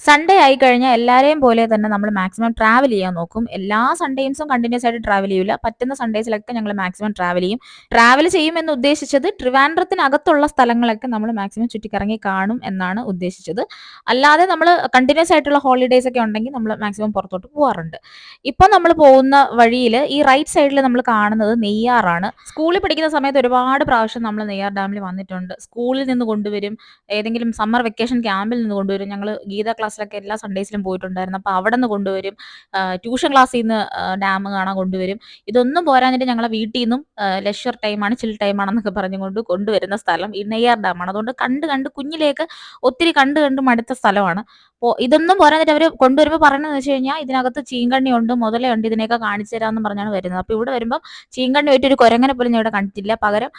Sunday ആയിക്കഴിഞ്ഞാൽ എല്ലാവരെയും പോലെ തന്നെ നമ്മൾ മാക്സിമം ട്രാവൽ ചെയ്യാൻ നോക്കും. എല്ലാ സൺഡേയ്സും കണ്ടിന്യൂസ് ആയിട്ട് ട്രാവൽ ചെയ്യില്ല. പറ്റുന്ന സൺഡേയ്സിലൊക്കെ ഞങ്ങൾ മാക്സിമം ട്രാവൽ ചെയ്യും. ട്രാവൽ ചെയ്യുമെന്ന് ഉദ്ദേശിച്ചത് ട്രിവാൻഡ്രത്തിനകത്തുള്ള സ്ഥലങ്ങളൊക്കെ നമ്മൾ മാക്സിമം ചുറ്റിക്കറങ്ങി കാണും എന്നാണ് ഉദ്ദേശിച്ചത്. അല്ലാതെ നമ്മൾ കണ്ടിന്യൂസ് ആയിട്ടുള്ള ഹോളിഡേയ്സ് ഒക്കെ ഉണ്ടെങ്കിൽ നമ്മൾ മാക്സിമം പുറത്തോട്ട് പോകാറുണ്ട്. ഇപ്പം നമ്മൾ പോകുന്ന വഴിയിൽ ഈ റൈറ്റ് സൈഡിൽ നമ്മൾ കാണുന്നത് നെയ്യാറാണ്. സ്കൂളിൽ പഠിക്കുന്ന സമയത്ത് ഒരുപാട് പ്രാവശ്യം നമ്മൾ നെയ്യാർ ഡാമിൽ വന്നിട്ടുണ്ട്. സ്കൂളിൽ നിന്ന് കൊണ്ടുവരും, ഏതെങ്കിലും സമ്മർ വെക്കേഷൻ ക്യാമ്പിൽ നിന്ന് കൊണ്ടുവരും. ഞങ്ങൾ ഗീത ക്ലാസ്സിലൊക്കെ എല്ലാ സൺഡേയ്സിലും പോയിട്ടുണ്ടായിരുന്നു. അപ്പോൾ അവിടെ നിന്ന് കൊണ്ടുവരും. ട്യൂഷൻ ക്ലാസ്സിൽ നിന്ന് ഡാം കാണാൻ കൊണ്ടുവരും. ഇതൊന്നും പോരാഞ്ഞിട്ട് ഞങ്ങളെ വീട്ടിൽ നിന്നും ലെഷർ ടൈമാണ്, ചിൽ ടൈമാണെന്നൊക്കെ പറഞ്ഞുകൊണ്ട് കൊണ്ടുവരുന്ന സ്ഥലം ഈ നെയ്യാർ ഡാമാണ്. അതുകൊണ്ട് കണ്ട് കണ്ട് കുഞ്ഞിലേക്ക് ഒത്തിരി കണ്ട് കണ്ട് മടുത്ത സ്ഥലമാണ്. അപ്പോൾ ഇതൊന്നും പോരാഞ്ഞിട്ട് അവർ കൊണ്ടുവരുമ്പോൾ പറയുന്നതെന്ന് വെച്ച് കഴിഞ്ഞാൽ ഇതിനകത്ത് ചീങ്കണ്ണിയുണ്ട്, മുതലയുണ്ട്, ഇതിനെയൊക്കെ കാണിച്ചു തരാമെന്ന് പറഞ്ഞാണ് വരുന്നത്. അപ്പോൾ ഇവിടെ വരുമ്പോൾ ചീങ്കണ്ണി ആയിട്ട് ഒരു കുരങ്ങനെ പോലും ഞാൻ ഇവിടെ കണ്ടിട്ടില്ല. പകരം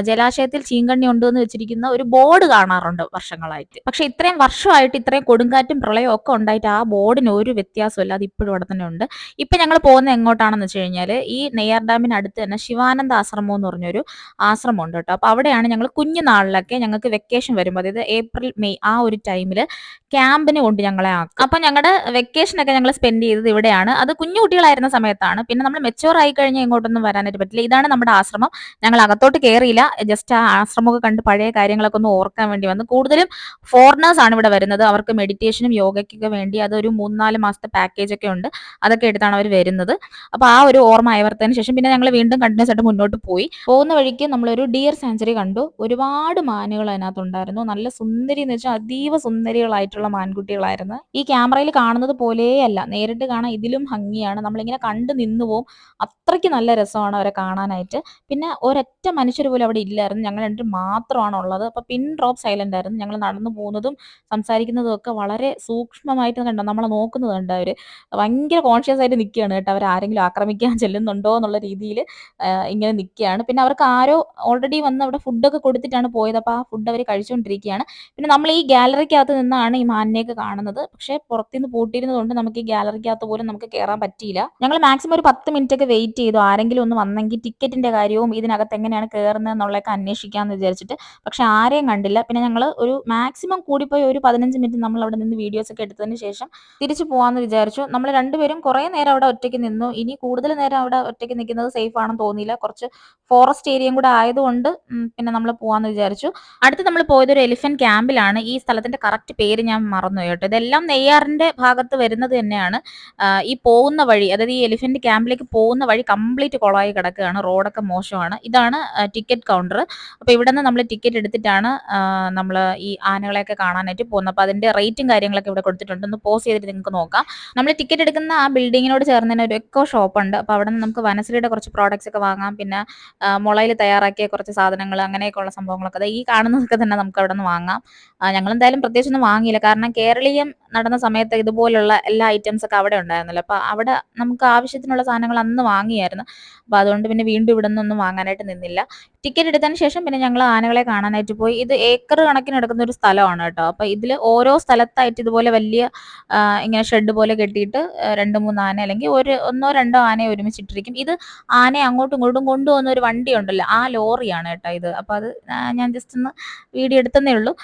ജലാശയത്തിൽ ചീങ്കണ്ണി ഉണ്ട് എന്ന് വെച്ചിരിക്കുന്ന ഒരു ബോർഡ് കാണാറുണ്ട് വർഷങ്ങളായിട്ട്. പക്ഷെ ഇത്രയും വർഷമായിട്ട് ഇത്രയും കൊടുങ്കാറ്റും പ്രളയവും ഒക്കെ ഉണ്ടായിട്ട് ആ ബോർഡിന് ഒരു വ്യത്യാസമില്ല, അത് ഇപ്പോഴും അവിടെ തന്നെ ഉണ്ട്. ഇപ്പം ഞങ്ങൾ പോകുന്നത് എങ്ങോട്ടാണെന്ന് വെച്ച് കഴിഞ്ഞാൽ ഈ നെയ്യാർ ഡാമിനടുത്ത് തന്നെ ശിവാനന്ദ ആശ്രമം എന്ന് പറഞ്ഞൊരു ആശ്രമം ഉണ്ട് കേട്ടോ. അപ്പോൾ അവിടെയാണ് ഞങ്ങൾ കുഞ്ഞുനാളിലൊക്കെ ഞങ്ങൾക്ക് വെക്കേഷൻ വരുമ്പോൾ, അതായത് ഏപ്രിൽ മെയ് ആ ഒരു ടൈമിൽ ക്യാമ്പിന് കൊണ്ട് ഞങ്ങളെ ആക്കും. അപ്പം ഞങ്ങളുടെ വെക്കേഷനൊക്കെ ഞങ്ങൾ സ്പെൻഡ് ചെയ്തത് ഇവിടെയാണ്. അത് കുഞ്ഞു കുട്ടികളായിരുന്ന സമയത്താണ്. പിന്നെ നമ്മൾ മെച്ചുവർ ആയി കഴിഞ്ഞാൽ ഇങ്ങോട്ടൊന്നും വരാനായിട്ട് പറ്റില്ല. ഇതാണ് നമ്മുടെ ആശ്രമം. ഞങ്ങൾ അകത്തോട്ട് കയറിയില്ല, ജസ്റ്റ് ആ ആശ്രമമൊക്കെ കണ്ട് പഴയ കാര്യങ്ങളൊക്കെ ഒന്ന് ഓർക്കാൻ വേണ്ടി വന്നു. കൂടുതലും ഫോറിനേഴ്സ് ആണ് ഇവിടെ വരുന്നത്. അവർക്ക് മെഡിറ്റേഷനും യോഗയ്ക്കൊക്കെ വേണ്ടി അതൊരു 3-4 മാസത്തെ പാക്കേജ് ഒക്കെ ഉണ്ട്. അതൊക്കെ എടുത്താണ് അവർ വരുന്നത്. അപ്പോൾ ആ ഒരു ഓർമ്മ ആയവർത്തതിന് ശേഷം പിന്നെ ഞങ്ങൾ വീണ്ടും കണ്ടിന്യൂസ് ആയിട്ട് മുന്നോട്ട് പോയി. പോകുന്ന വഴിക്ക് നമ്മളൊരു ഡിയർ സാഞ്ചുറി കണ്ടു. ഒരുപാട് മാനുകൾ അതിനകത്തുണ്ടായിരുന്നു. നല്ല സുന്ദരി എന്ന് വെച്ചാൽ അതീവ സുന്ദരികളായിട്ടുള്ള മാൻകുട്ടികളായിരുന്നു. ഈ ക്യാമറയിൽ കാണുന്നത് പോലെയല്ല, നേരിട്ട് കാണാൻ ഇതിലും ഭംഗിയാണ്. നമ്മളിങ്ങനെ കണ്ട് നിന്നു പോവും. അത്രയ്ക്ക് നല്ല രസമാണ് അവരെ കാണാനായിട്ട്. പിന്നെ ഒരൊറ്റ മനുഷ്യർ പോലും അവിടെ ഇല്ലായിരുന്നു. ഞങ്ങൾ രണ്ടും മാത്രമാണ് ഉള്ളത്. അപ്പോൾ പിൻ ഡ്രോപ്പ് സൈലന്റ് ആയിരുന്നു. ഞങ്ങൾ നടന്നു പോകുന്നതും സംസാരിക്കുന്നതും ഒക്കെ വളരെ സൂക്ഷ്മമായിട്ട് കണ്ടോ, നമ്മളെ നോക്കുന്നത് കണ്ടോ അവർ. ഭയങ്കര കോൺഷ്യസ് ആയിട്ട് നിൽക്കുകയാണ് കേട്ടോ. അവർ ആരെങ്കിലും ആക്രമിക്കാൻ ചെല്ലുന്നുണ്ടോ എന്നുള്ള രീതിയിൽ ഇങ്ങനെ നിൽക്കുകയാണ്. പിന്നെ അവർക്ക് ആരോ ഓൾറെഡി വന്ന് അവിടെ ഫുഡൊക്കെ കൊടുത്തിട്ടാണ് പോയത്. അപ്പോൾ ആ ഫുഡ് അവർ കഴിച്ചുകൊണ്ടിരിക്കുകയാണ്. പിന്നെ നമ്മൾ ഈ ഗാലറിക്കകത്ത് നിന്നാണ് ഈ മാനിനെയൊക്കെ കാണുന്നത്. പക്ഷേ പുറത്തുനിന്ന് പൂട്ടിയിരുന്നതുകൊണ്ട് നമുക്ക് ഈ ഗാലറിക്കകത്ത് പോലും നമുക്ക് കയറാൻ പറ്റിയില്ല. ഞങ്ങൾ മാക്സിമം ഒരു 10 മിനിറ്റ് ഒക്കെ വെയിറ്റ് ചെയ്തു, ആരെങ്കിലും ഒന്ന് വന്നെങ്കിൽ ടിക്കറ്റിന്റെ കാര്യവും ഇതിനകത്ത് എങ്ങനെയാണ് കയറുന്നത് എന്നുള്ളതൊക്കെ അന്വേഷിക്കാമെന്ന് വിചാരിച്ചിട്ട്. പക്ഷെ ആരെയും കണ്ടില്ല. പിന്നെ ഞങ്ങൾ ഒരു മാക്സിമം കൂടിപ്പോയി ഒരു 15 മിനിറ്റ് നമ്മൾ അവിടെ നിന്ന് വീഡിയോസ് ഒക്കെ എടുത്തതിന് ശേഷം തിരിച്ചു പോകാമെന്ന് വിചാരിച്ചു. നമ്മൾ രണ്ടുപേരും കുറേ നേരം അവിടെ ഒറ്റയ്ക്ക് നിന്നു. ഇനി കൂടുതൽ നേരം അവിടെ ഒറ്റയ്ക്ക് നിൽക്കുന്നത് സേഫ് ആണെന്ന് തോന്നിയില്ല. കുറച്ച് ഫോറസ്റ്റ് ഏരിയയും കൂടെ ആയതുകൊണ്ട് പിന്നെ നമ്മൾ പോകാമെന്ന് വിചാരിച്ചു. അടുത്ത് നമ്മൾ പോയത് ഒരു എലിഫന്റ് ക്യാമ്പിലാണ്. ഈ സ്ഥലത്തിന്റെ കറക്റ്റ് പേര് ഞാൻ മറന്നു കേട്ടോ. ഇതെല്ലാം നെയ്യാറിന്റെ ഭാഗത്ത് വരുന്നത് തന്നെയാണ്. ഈ പോകുന്ന വഴി, അതായത് ഈ എലിഫന്റ് ക്യാമ്പിലേക്ക് പോകുന്ന വഴി കംപ്ലീറ്റ് കുളമായി കിടക്കുകയാണ്. റോഡൊക്കെ മോശമാണ്. ഇതാണ് ടിക്കറ്റ് കൗണ്ടർ. അപ്പോൾ ഇവിടെ നിന്ന് നമ്മൾ ടിക്കറ്റ് എടുത്തിട്ടാണ് നമ്മൾ ഈ ആനകളെയൊക്കെ കാണാനായിട്ട് പോകുന്നത്. അപ്പോൾ അതിന്റെ റേറ്റും കാര്യങ്ങളൊക്കെ ഇവിടെ കൊടുത്തിട്ടുണ്ട്. ഒന്ന് പോസ് ചെയ്തിട്ട് നിങ്ങൾക്ക് നോക്കാം. നമ്മൾ ടിക്കറ്റ് എടുക്കുന്ന ആ ബിൽഡിങ്ങിനോട് ചേർന്ന് തന്നെ ഒരു എക്കോ ഷോപ്പ് ഉണ്ട്. അപ്പോൾ അവിടെ നിന്ന് നമുക്ക് വനശ്രീയുടെ കുറച്ച് പ്രോഡക്ട്സ് ഒക്കെ വാങ്ങാം. പിന്നെ മുളയിൽ തയ്യാറാക്കിയ കുറച്ച് സാധനങ്ങൾ, അങ്ങനെയൊക്കെയുള്ള സംഭവങ്ങളൊക്കെ ഈ കാണുന്നതൊക്കെ തന്നെ നമുക്ക് അവിടെ നിന്ന് വാങ്ങാം. ഞങ്ങളെന്തായാലും പ്രത്യേകിച്ചൊന്നും വാങ്ങിയില്ല, കാരണം കേരളീയം നടന്ന സമയത്ത് ഇതുപോലുള്ള എല്ലാ ഐറ്റംസ് ഒക്കെ അവിടെ ഉണ്ടായിരുന്നല്ലോ. അപ്പോൾ അവിടെ നമുക്ക് ആവശ്യത്തിനുള്ള സാധനങ്ങൾ അന്ന് വാങ്ങിയായിരുന്നു. അപ്പോൾ അതുകൊണ്ട് പിന്നെ വീണ്ടും ഇവിടെ നിന്നൊന്നും വാങ്ങാനായിട്ട് നിന്നില്ല. ടിക്കറ്റ് എടുത്തതിന് ശേഷം പിന്നെ ഞങ്ങൾ ആനകളെ കാണാനായിട്ട് പോയി. ഇത് ഏക്കർ കണക്കിന് എടുക്കുന്ന ഒരു സ്ഥലമാണ് കേട്ടോ. അപ്പോൾ ഇതിൽ ഓരോ സ്ഥലത്തായിട്ട് ഇതുപോലെ വലിയ ഇങ്ങനെ ഷെഡ് പോലെ കെട്ടിയിട്ട് 2-3 ആന, അല്ലെങ്കിൽ ഒന്നോ രണ്ടോ ആനയെ ഒരുമിച്ചിട്ടിരിക്കും. ഇത് ആനയെ അങ്ങോട്ടും ഇങ്ങോട്ടും കൊണ്ടുപോകുന്ന ഒരു വണ്ടി ഉണ്ടല്ലോ, ആ ലോറിയാണ് കേട്ടോ ഇത്. അപ്പോൾ അത് ഞാൻ ജസ്റ്റ് ഒന്ന് വീഡിയോ എടുത്തതേ ഉള്ളൂ.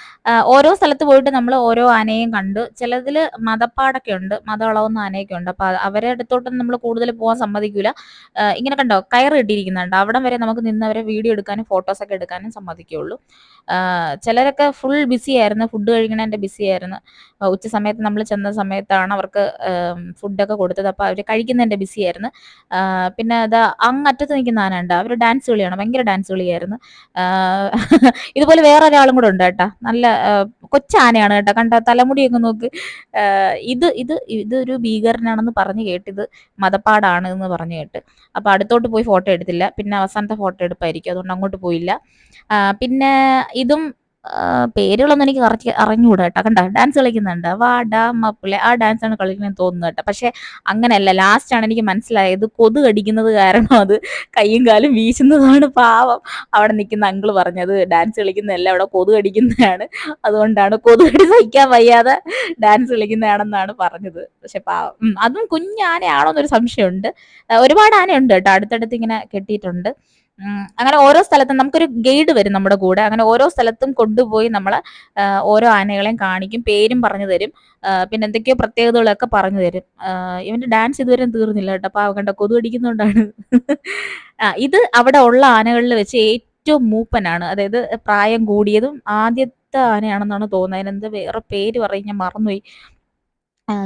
ഓരോ സ്ഥലത്ത് പോയിട്ട് നമ്മൾ ഓരോ ആനയും കണ്ടു. ചിലതിൽ മതപ്പാടൊക്കെ ഉണ്ട്, മതം ഇളവുന്ന ആനയൊക്കെ ഉണ്ട്. അപ്പോൾ അവരെ അടുത്തോട്ടൊന്നും നമ്മൾ കൂടുതൽ പോകാൻ സമ്മതിക്കൂല. ഇങ്ങനെ കണ്ടോ, കയറ് കെട്ടിയിരിക്കുന്നുണ്ട്. അവിടം വരെ നമുക്ക് നിന്ന് അവരെ വീഡിയോ എടുക്കാനും ഫോട്ടോസൊക്കെ എടുക്കാനും സമ്മതിക്കുകയുള്ളൂ. ചിലരൊക്കെ ഫുൾ ബിസി ആയിരുന്നു, ഫുഡ് കഴിക്കണതിൻ്റെ ബിസി ആയിരുന്നു. ഉച്ച സമയത്ത് നമ്മൾ ചെന്ന സമയത്താണ് അവർക്ക് ഫുഡൊക്കെ കൊടുത്തത്. അപ്പോൾ അവർ കഴിക്കുന്നതിൻ്റെ ബിസി ആയിരുന്നു. പിന്നെ അത് അങ്ങറ്റത്ത് നിൽക്കുന്ന ആന ഉണ്ട്, അവർ ഡാൻസ് കളിയാണ്, ഭയങ്കര ഡാൻസ് കളിയായിരുന്നു. ഇതുപോലെ വേറൊരാളും കൂടെ ഉണ്ട് കേട്ടോ. നല്ല കൊച്ചാനയാണ് കേട്ടോ, കണ്ട തലമുടിയൊക്കെ നോക്ക്. ഇതൊരു ഭീകരനാണെന്ന് പറഞ്ഞു കേട്ടിത് മതപ്പാടാണ് എന്ന് പറഞ്ഞു കേട്ട്. അപ്പോൾ അടുത്തോട്ട് പോയി ഫോട്ടോ എടുത്തില്ല. പിന്നെ അവസാനത്തെ ഫോട്ടോ എടുപ്പായിരിക്കും, അതുകൊണ്ട് അങ്ങോട്ട് പോയില്ല. പിന്നെ ഇതും പേരുകളൊന്നും എനിക്ക് കറക്റ്റ് അറിഞ്ഞുകൂടാ കേട്ടോ. കണ്ട ഡാൻസ് കളിക്കുന്നുണ്ട്, വാടാ മപ്പിളെ, ആ ഡാൻസ് ആണ് കളിക്കുന്നത് തോന്നുന്നു കേട്ടോ. പക്ഷെ അങ്ങനെയല്ല, ലാസ്റ്റാണ് എനിക്ക് മനസ്സിലായത് കൊതു കടിക്കുന്നത് കാരണം അത് കയ്യും കാലും വീശുന്നതാണ്. പാവം അവിടെ നിൽക്കുന്ന അങ്കിള് പറഞ്ഞത് ഡാൻസ് കളിക്കുന്നതല്ല, അവിടെ കൊതു കടിക്കുന്നതാണ്, അതുകൊണ്ടാണ് കൊതു കടി സഹിക്കാൻ വയ്യാതെ ഡാൻസ് കളിക്കുന്നതാണെന്നാണ് പറഞ്ഞത്. പക്ഷെ പാവം, അതും കുഞ്ഞാനയാണോ എന്നൊരു സംശയമുണ്ട്. ഒരുപാട് ആനയുണ്ട് കേട്ടോ, അടുത്തടുത്ത് ഇങ്ങനെ കെട്ടിയിട്ടുണ്ട്. അങ്ങനെ ഓരോ സ്ഥലത്തും നമുക്കൊരു ഗൈഡ് വരും നമ്മുടെ കൂടെ. അങ്ങനെ ഓരോ സ്ഥലത്തും കൊണ്ടുപോയി നമ്മളെ ഓരോ ആനകളെയും കാണിക്കും, പേരും പറഞ്ഞു തരും. പിന്നെ എന്തൊക്കെയോ പ്രത്യേകതകളൊക്കെ പറഞ്ഞു തരും. ഇവന്റെ ഡാൻസ് ഇതുവരെയും തീർന്നില്ല കേട്ടോ. പാവം കണ്ടോ, കൊതു കടിക്കുന്നോണ്ടാണ്. ഇത് അവിടെ ഉള്ള ആനകളിൽ വെച്ച് ഏറ്റവും മൂപ്പനാണ്. അതായത് പ്രായം കൂടിയതും ആദ്യത്തെ ആനയാണെന്നാണ് തോന്നുന്നത്. അതിനെന്ത് വേറെ പേര് പറയും, ഞാൻ മറന്നുപോയി.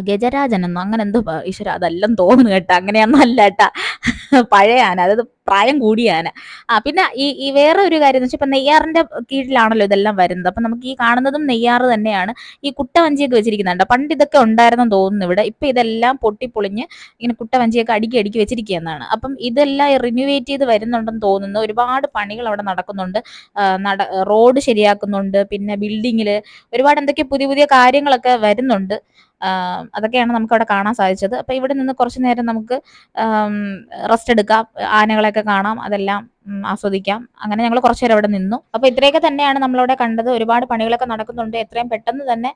ഗജരാജനെന്നോ അങ്ങനെ എന്തോ, ഈശ്വരാ അതല്ലെന്ന് തോന്നുന്നു കേട്ടാ. അങ്ങനെയൊന്നും അല്ല കേട്ടാ. പഴയ ആന, അതായത് പ്രായം കൂടിയ ആന. പിന്നെ ഈ വേറെ ഒരു കാര്യം എന്ന് വെച്ചാൽ, ഇപ്പൊ നെയ്യാറിന്റെ കീഴിലാണല്ലോ ഇതെല്ലാം വരുന്നത്. അപ്പൊ നമുക്ക് ഈ കാണുന്നതും നെയ്യാറ് തന്നെയാണ്. ഈ കുട്ടവഞ്ചിയൊക്കെ വെച്ചിരിക്കുന്നുണ്ട്. പണ്ട് ഇതൊക്കെ ഉണ്ടായിരുന്നെന്ന് തോന്നുന്നു ഇവിടെ. ഇപ്പൊ ഇതെല്ലാം പൊട്ടിപ്പൊളിഞ്ഞ് ഇങ്ങനെ കുട്ടവഞ്ചിയൊക്കെ അടുക്കി അടുക്കി വെച്ചിരിക്കുകയെന്നാണ്. അപ്പം ഇതെല്ലാം റിന്യൂവേറ്റ് ചെയ്ത് വരുന്നുണ്ടെന്ന് തോന്നുന്നു. ഒരുപാട് പണികൾ അവിടെ നടക്കുന്നുണ്ട്. റോഡ് ശരിയാക്കുന്നുണ്ട്. പിന്നെ ബിൽഡിങ്ങില് ഒരുപാട് എന്തൊക്കെ പുതിയ പുതിയ കാര്യങ്ങളൊക്കെ വരുന്നുണ്ട്. അതൊക്കെയാണ് നമുക്ക് അവിടെ കാണാൻ സാധിച്ചത്. അപ്പൊ ഇവിടെ നിന്ന് കുറച്ചു നേരം നമുക്ക് റെസ്റ്റ് എടുക്കാം, ആനകളെയൊക്കെ കാണാം, അതെല്ലാം ആസ്വദിക്കാം. അങ്ങനെ ഞങ്ങൾ കുറച്ചു നേരം അവിടെ നിന്നു. അപ്പൊ ഇത്രയൊക്കെ തന്നെയാണ് നമ്മളവിടെ കണ്ടത്. ഒരുപാട് പണികളൊക്കെ നടക്കുന്നുണ്ട്. എത്രയും പെട്ടെന്ന് തന്നെ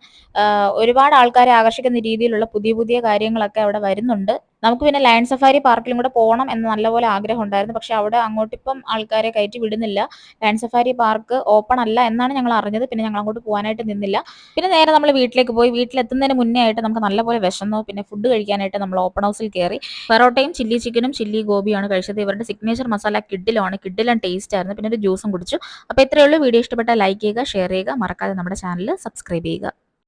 ഒരുപാട് ആൾക്കാരെ ആകർഷിക്കുന്ന രീതിയിലുള്ള പുതിയ പുതിയ കാര്യങ്ങളൊക്കെ അവിടെ വരുന്നുണ്ട്. നമുക്ക് പിന്നെ ലയൺ സഫാരി പാർക്കിലും കൂടെ പോകണം എന്ന് നല്ലപോലെ ആഗ്രഹം ഉണ്ടായിരുന്നു. പക്ഷെ അവിടെ അങ്ങോട്ടിപ്പം ആൾക്കാരെ കയറ്റി വിടുന്നില്ല. ലയൺ സഫാരി പാർക്ക് ഓപ്പൺ അല്ല എന്നാണ് ഞങ്ങൾ അറിഞ്ഞത്. പിന്നെ ഞങ്ങൾ അങ്ങോട്ട് പോകാനായിട്ട് നിന്നില്ല. പിന്നെ നേരെ നമ്മൾ വീട്ടിലേക്ക് പോയി. വീട്ടിലെത്തുന്നതിന് മുന്നേ ആയിട്ട് നമുക്ക് നല്ലപോലെ വിശന്നു. പിന്നെ ഫുഡ് കഴിക്കാനായിട്ട് നമ്മൾ ഓപ്പൺ ഹൗസിൽ കയറി. പൊറോട്ടയും ചില്ലി ചിക്കനും ചില്ലി ഗോപിയാണ് കഴിച്ചത്. ഇവരുടെ സിഗ്നേച്ചർ മസാല കിഡിലാണ്, കിഡിലും ടേസ്റ്റ് ആയിരുന്നു. പിന്നെ ഒരു ജ്യൂസും കുടിച്ചു. അപ്പോൾ ഇത്രയേ ഉള്ളൂ. വീഡിയോ ഇഷ്ടപ്പെട്ടാൽ ലൈക്ക് ചെയ്യുക, ഷെയർ ചെയ്യുക, മറക്കാതെ നമ്മുടെ ചാനൽ സബ്സ്ക്രൈബ് ചെയ്യുക.